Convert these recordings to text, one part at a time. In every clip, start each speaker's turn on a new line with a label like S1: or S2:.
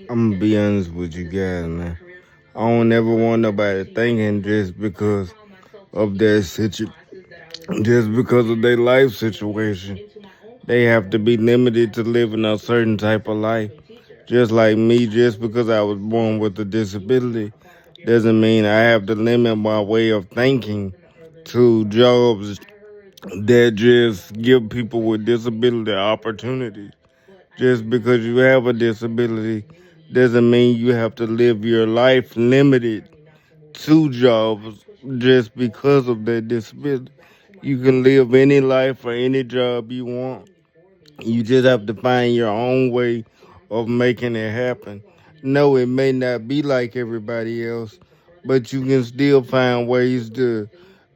S1: I'm gonna be honest with you guys, man. I don't ever want nobody thinking just because of just because of their life situation, they have to be limited to living a certain type of life. Just like me, just because I was born with a disability doesn't mean I have to limit my way of thinking to jobs that just give people with disability opportunities. Just because you have a disability doesn't mean you have to live your life limited to jobs just because of that disability. You can live any life or any job you want. You just have to find your own way of making it happen. No, it may not be like everybody else, but you can still find ways to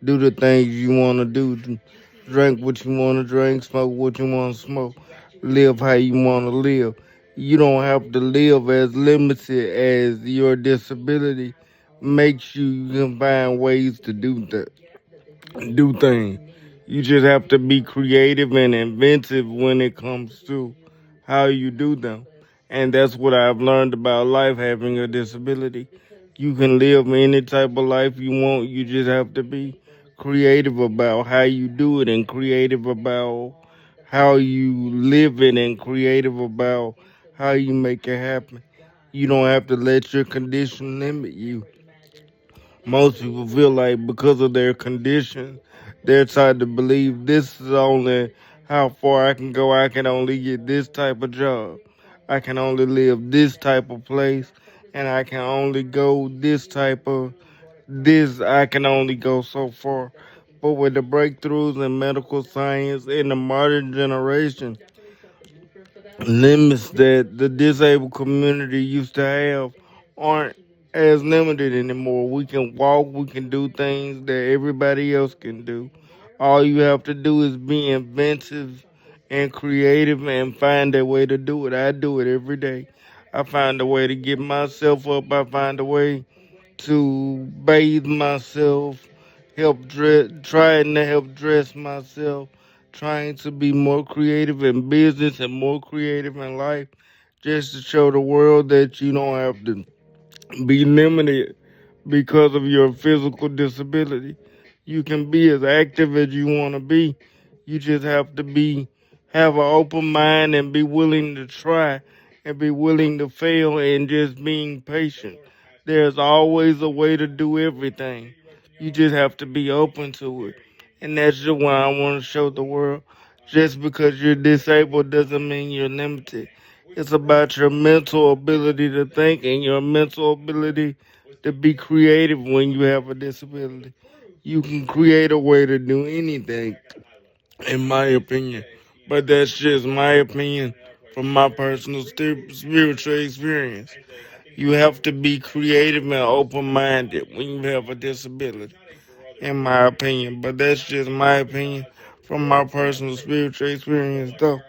S1: do the things you want to do. Drink what you want to drink, smoke what you want to smoke, live how you want to live. You don't have to live as limited as your disability makes you. You can find ways to do things. You just have to be creative and inventive when it comes to how you do them. And that's what I've learned about life having a disability. You can live any type of life you want. You just have to be creative about how you do it and creative about how you live it and creative about how you make it happen. You don't have to let your condition limit you. Most people feel like because of their condition, they're trying to believe this is only how far I can go. I can only get this type of job. I can only live this type of place. And I can only go I can only go so far. But with the breakthroughs in medical science in the modern generation, limits that the disabled community used to have aren't as limited anymore. We can walk, we can do things that everybody else can do. All you have to do is be inventive and creative and find a way to do it. I do it every day. I find a way to get myself up. I find a way to bathe myself, trying to help dress myself, trying to be more creative in business and more creative in life, just to show the world that you don't have to be limited because of your physical disability. You can be as active as you want to be. You just have to have an open mind and be willing to try and be willing to fail and just being patient. There's always a way to do everything. You just have to be open to it. And that's just why I want to show the world. Just because you're disabled doesn't mean you're limited. It's about your mental ability to think and your mental ability to be creative when you have a disability. You can create a way to do anything, in my opinion. But that's just my opinion from my personal spiritual experience. You have to be creative and open minded when you have a disability, in my opinion. But that's just my opinion from my personal spiritual experience, though.